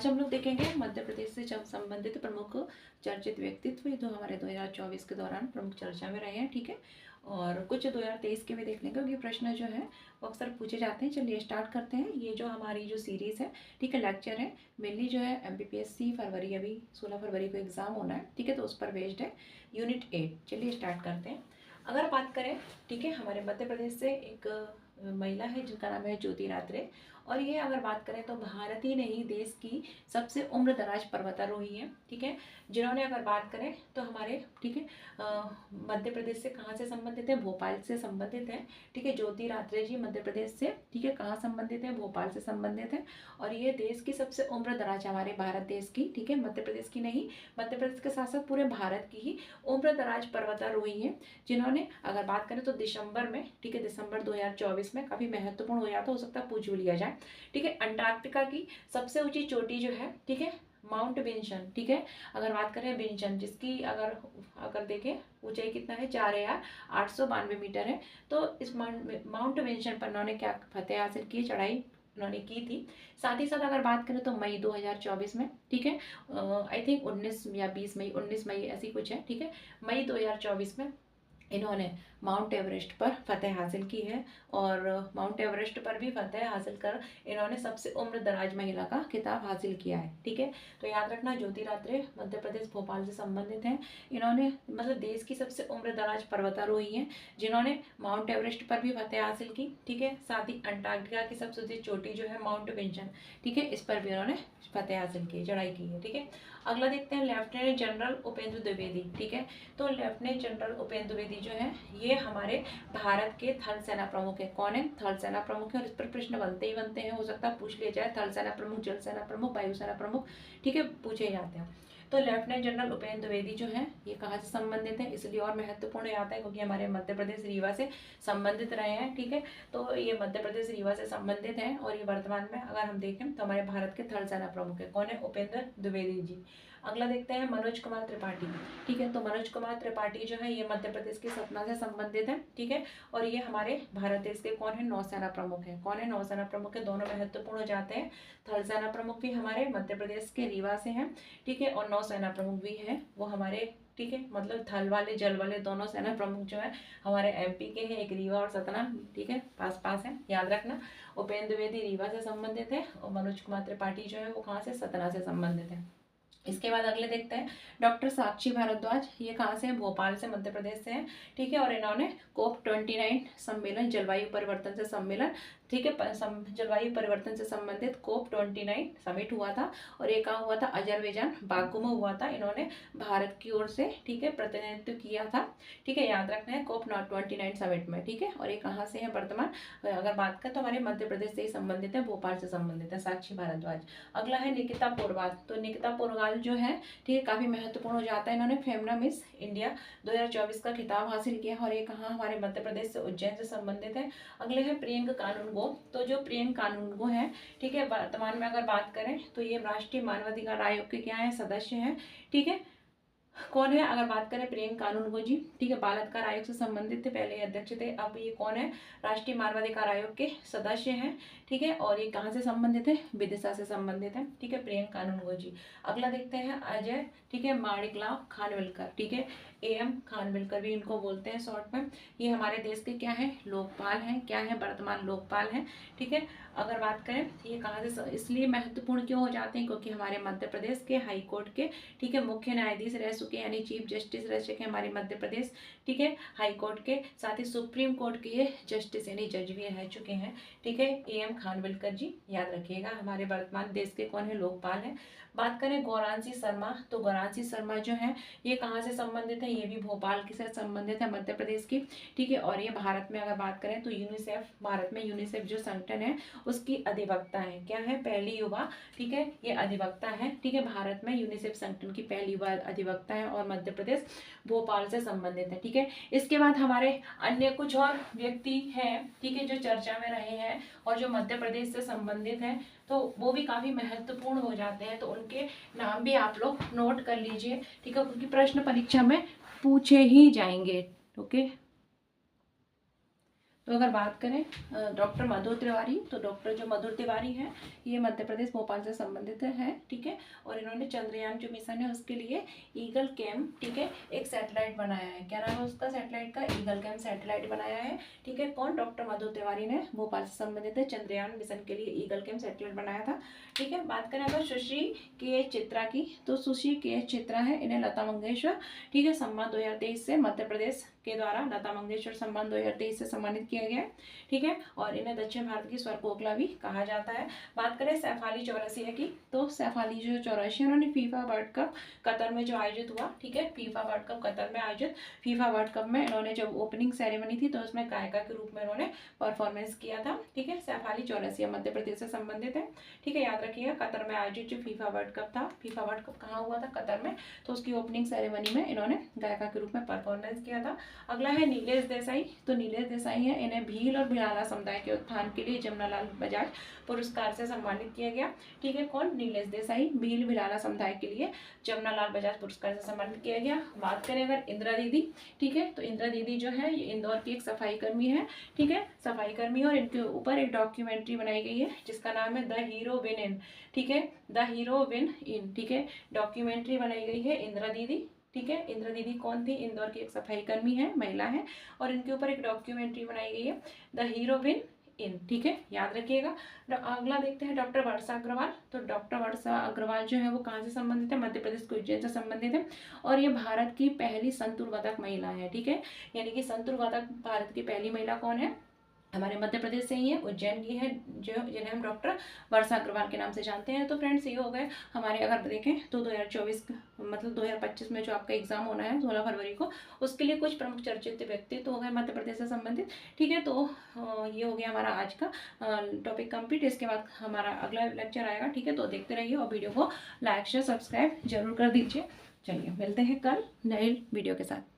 आज हम लोग देखेंगे मध्य प्रदेश से जब संबंधित प्रमुख चर्चित व्यक्तित्व जो हमारे 2024 के दौरान प्रमुख चर्चा में रहे हैं। ठीक है, और कुछ 2023 के भी देख लेंगे क्योंकि प्रश्न जो है वो अक्सर पूछे जाते हैं। चलिए स्टार्ट करते हैं। ये जो हमारी जो सीरीज़ है, ठीक है, लेक्चर है, मेनली जो है MPPSC फरवरी, अभी 16 फरवरी को एग्ज़ाम होना है। ठीक है, तो उस पर बेस्ड है यूनिट 8। चलिए स्टार्ट करते हैं। अगर बात करें, ठीक है, हमारे मध्य प्रदेश से एक महिला है जिनका नाम है ज्योति रात्रे, और ये अगर बात करें तो भारत ही नहीं देश की सबसे उम्र दराज पर्वतारोही है। ठीक है, जिन्होंने अगर बात करें तो हमारे, ठीक है, मध्य प्रदेश से कहाँ से संबंधित है? भोपाल से संबंधित है। ठीक है, ज्योति रात्रे जी मध्य प्रदेश से, ठीक है, कहाँ संबंधित है? भोपाल से संबंधित है। और ये देश की सबसे उम्र दराज हमारे भारत देश की, ठीक है, मध्य प्रदेश की नहीं, मध्य प्रदेश के साथ साथ पूरे भारत की ही उम्र दराज पर्वतारोही है, जिन्होंने अगर बात करें तो दिसंबर में, ठीक है, दिसंबर 2024 में काफ़ी महत्वपूर्ण हो सकता है पूछ भी लिया जाए। ठीक है, अंटार्कटिका की सबसे ऊंची चोटी जो है, ठीक है, माउंट विंसन, ठीक है, अगर बात करें विंसन, जिसकी अगर अगर देखें ऊंचाई कितना है, 4892 मीटर है। तो इस माउंट विंसन पर उन्होंने क्या फतेह हासिल की, चढ़ाई उन्होंने की थी। साथ ही साथ अगर बात करें तो मई 2024 में, ठीक है, आई थिंक 19 या 20 मई, 19 मई ऐसी कुछ है। ठीक है, मई 2024 में इन्होंने माउंट एवरेस्ट पर फतेह हासिल की है, और माउंट एवरेस्ट पर भी फतेह हासिल कर इन्होंने सबसे उम्र दराज महिला का खिताब हासिल किया है। ठीक है, तो याद रखना ज्योति रात्रे मध्य प्रदेश भोपाल से संबंधित हैं। इन्होंने मतलब देश की सबसे उम्र दराज पर्वतारोही हैं जिन्होंने माउंट एवरेस्ट पर भी फतेह हासिल की। ठीक है, साथ ही अंटार्कटिका की सबसे ऊंची चोटी जो है माउंट विंसन, ठीक है, इस पर भी उन्होंने फतेह हासिल की, चढ़ाई की है। ठीक है, अगला देखते हैं लेफ्टिनेंट जनरल उपेंद्र द्विवेदी। ठीक है, तो लेफ्टिनेंट जनरल उपेंद्र द्विवेदी जो है ये हमारे भारत के थल सेना प्रमुख है। कौन है? थल सेना प्रमुख है, और इस पर प्रश्न बनते ही बनते हैं, हो सकता है पूछ लिया जाए। थल सेना प्रमुख, जल सेना प्रमुख, वायु सेना प्रमुख, ठीक है, पूछे जाते हैं। तो लेफ्टिनेंट जनरल उपेंद्र द्विवेदी जो है ये कहाँ से संबंधित है, इसलिए और महत्वपूर्ण याद है क्योंकि हमारे मध्य प्रदेश रीवा से संबंधित रहे हैं। ठीक है, तो ये मध्य प्रदेश रीवा से संबंधित है, और ये वर्तमान में अगर हम देखें तो हमारे भारत के थल सेना प्रमुख है। कौन है? उपेंद्र द्विवेदी जी। अगला देखते हैं मनोज कुमार त्रिपाठी। ठीक है, तो मनोज कुमार त्रिपाठी जो है ये मध्य प्रदेश के सतना से संबंधित है। ठीक है, और ये हमारे भारत देश के कौन है? नौसेना प्रमुख है। कौन है? नौसेना प्रमुख है। दोनों महत्वपूर्ण हो जाते हैं। थल सेना प्रमुख भी हमारे मध्य प्रदेश के रीवा से हैं, ठीक है, और नौसेना प्रमुख भी है वो हमारे, ठीक है, मतलब थल वाले जल वाले दोनों सेना प्रमुख जो है हमारे MP के हैं, एक रीवा और सतना, ठीक है, पास पास है, याद रखना। उपेंद्र द्विवेदी रीवा से संबंधित है, और मनोज कुमार त्रिपाठी जो है वो कहाँ से? सतना से संबंधित है। इसके बाद अगले देखते हैं डॉक्टर साक्षी भारद्वाज। ये कहाँ से हैं? भोपाल से, मध्य प्रदेश से हैं। ठीक है, और इन्होंने COP29 सम्मेलन, जलवायु परिवर्तन से सम्मेलन, ठीक है, जलवायु परिवर्तन से संबंधित COP29 समिट हुआ था, और ये कहाँ हुआ था? अजरबैजान बाकू में हुआ था। इन्होंने भारत की ओर से, ठीक है, प्रतिनिधित्व किया था। ठीक है, याद रखना है COP29 समिट में। ठीक है, और ये कहाँ से है वर्तमान अगर बात करें तो हमारे मध्य प्रदेश से ही संबंधित है, भोपाल से संबंधित है, साक्षी भारद्वाज। अगला है निकिता पोरवाल। तो निकिता पोरवाल जो है, ठीक है, काफी महत्वपूर्ण हो जाता है। इन्होंने फेमना मिस इंडिया 2024 का खिताब हासिल किया, और ये कहाँ? हमारे मध्य प्रदेश से, उज्जैन से संबंधित है। अगले हैं प्रियंक कानूनगो। तो जो प्रियंक कानूनगो है, ठीक है, वर्तमान में अगर बात करें तो ये राष्ट्रीय मानवाधिकार आयोग के क्या है? सदस्य हैं। ठीक है, कौन है? अगर बात करें प्रियंक कानूनगो जी, ठीक है, बाल अधिकार आयोग से संबंधित थे, पहले अध्यक्ष थे, अब ये कौन है? राष्ट्रीय मानवाधिकार आयोग के सदस्य हैं। ठीक है, और ये कहाँ से संबंधित है? विदिशा से संबंधित है। ठीक है, प्रियंक कानूनगो जी। अगला देखते हैं अजय, ठीक है, माणिकलाल खानविलकर, ठीक है, AM खानविलकर भी इनको बोलते हैं शॉर्ट में। ये हमारे देश के क्या है? लोकपाल हैं। क्या है? वर्तमान लोकपाल हैं। ठीक है, अगर बात करें ये कहाँ से इसलिए महत्वपूर्ण क्यों हो जाते हैं? क्योंकि हमारे मध्य प्रदेश के हाई कोर्ट के, ठीक है, मुख्य न्यायाधीश रह चुके हैं, यानी चीफ जस्टिस रह चुके हैं हमारे मध्य प्रदेश, ठीक है, हाई कोर्ट के, साथ ही सुप्रीम कोर्ट के ये जस्टिस यानी जज भी रह चुके हैं। ठीक है, AM खानविलकर जी, याद रखिएगा, हमारे वर्तमान देश के कौन है? लोकपाल हैं। बात करें गौरांशी शर्मा। तो गौरांशी शर्मा जो है ये कहाँ से संबंधित है? ये भी भोपाल के साथ संबंधित है, मध्य प्रदेश की। ठीक है, और ये भारत में अगर बात करें तो यूनिसेफ, भारत में यूनिसेफ जो संगठन है उसकी अधिवक्ता है। क्या है? पहली युवा, ठीक है, ये अधिवक्ता है। ठीक है, भारत में यूनिसेफ संगठन की पहली युवा अधिवक्ता है, और मध्य प्रदेश भोपाल से संबंधित है। ठीक है, इसके बाद हमारे अन्य कुछ और व्यक्ति हैं, ठीक है, जो चर्चा में रहे हैं और जो मध्य प्रदेश से संबंधित हैं, तो वो भी काफी महत्वपूर्ण हो जाते हैं, तो उनके नाम भी आप लोग नोट कर लीजिए। ठीक है, क्योंकि प्रश्न परीक्षा में पूछे ही जाएंगे। ओके, तो अगर बात करें डॉक्टर मधुर तिवारी, तो डॉक्टर जो मधुर तिवारी हैं ये मध्य प्रदेश भोपाल से संबंधित है, ठीक है। और इन्होंने चंद्रयान जो मिशन है उसके लिए ईगल कैम, ठीक है, एक सैटेलाइट बनाया है। क्या नाम है उसका सैटेलाइट का? ईगल कैम सैटेलाइट बनाया है, ठीक है। कौन? डॉक्टर मधुर तिवारी ने भोपाल से संबंधित है, चंद्रयान मिशन के लिए ईगल कैम सैटेलाइट बनाया था, ठीक है। बात करें अगर सुश्री के चित्रा की, तो सुश्री के चित्रा है, इन्हें लता मंगेशकर, ठीक है, सम्मान 2023 से मध्य प्रदेश के द्वारा लता मंगेशकर सम्मान 2023 से सम्मानित किया गया है, ठीक है। और इन्हें दक्षिण भारत की स्वर कोकिला भी कहा जाता है। बात करें सैफ अली चौरसिया की, तो सैफ अली जो चौरसिया, उन्होंने फीफा वर्ल्ड कप कतर में जो आयोजित हुआ, ठीक है, फीफा वर्ल्ड कप कतर में आयोजित फीफा वर्ल्ड कप में इन्होंने जब ओपनिंग सेरेमनी थी तो उसमें गायिका के रूप में इन्होंने परफॉर्मेंस किया था, ठीक है। सैफ अली चौरसिया मध्य प्रदेश से संबंधित है, ठीक है। याद रखिएगा कतर में आयोजित जो फीफा वर्ल्ड कप था, फीफा वर्ल्ड कप कहाँ हुआ था? कतर में। तो उसकी ओपनिंग सेरेमनी में इन्होंने गायिका के रूप में परफॉर्मेंस किया था। अगला है नीलेश देसाई, तो नीलेश देसाई है, इन्हें भील और भिलाला समुदाय के उत्थान के लिए जमनालाल बजाज पुरस्कार से सम्मानित किया गया, ठीक है। कौन? नीलेश देसाई, भील भिलाला समुदाय के लिए जमनालाल बजाज पुरस्कार से सम्मानित किया गया। बात करें अगर इंदिरा दीदी, ठीक है, तो इंदिरा दीदी जो है ये इंदौर की एक सफाई कर्मी है, ठीक है, सफाई कर्मी, और इनके ऊपर एक डॉक्यूमेंट्री बनाई गई है जिसका नाम है द हीरो विन इन, ठीक है, द हीरो विन इन, ठीक है। डॉक्यूमेंट्री बनाई गई है इंदिरा दीदी, ठीक है। इंदिरा दीदी कौन थी? इंदौर की एक सफाई कर्मी है, महिला है, और इनके ऊपर एक डॉक्यूमेंट्री बनाई गई है द हीरो विन इन, ठीक है, याद रखिएगा। अगला देखते हैं डॉक्टर वर्षा अग्रवाल, तो डॉक्टर वर्षा अग्रवाल जो है वो कहाँ से संबंधित है? मध्य प्रदेश के उज्जैन से संबंधित है, और ये भारत की पहली संतुरवादक महिला है, ठीक है। यानी कि संतुरवादक भारत की पहली महिला कौन है? हमारे मध्य प्रदेश से ही है, उज्जैन की है, जो जिन्हें हम डॉक्टर वर्षा अग्रवाल के नाम से जानते हैं। तो फ्रेंड्स ये हो गए हमारे, अगर देखें तो 2024 मतलब 2025 में जो आपका एग्जाम होना है 16 फरवरी को, उसके लिए कुछ प्रमुख चर्चित व्यक्तित्व तो हो गए मध्य प्रदेश से संबंधित, ठीक है। तो ये हो गया हमारा आज का टॉपिक कंप्लीट। इसके बाद हमारा अगला लेक्चर आएगा, ठीक है। तो देखते रहिए और वीडियो को लाइक शेयर सब्सक्राइब जरूर कर दीजिए। चलिए मिलते हैं कल नए वीडियो के साथ।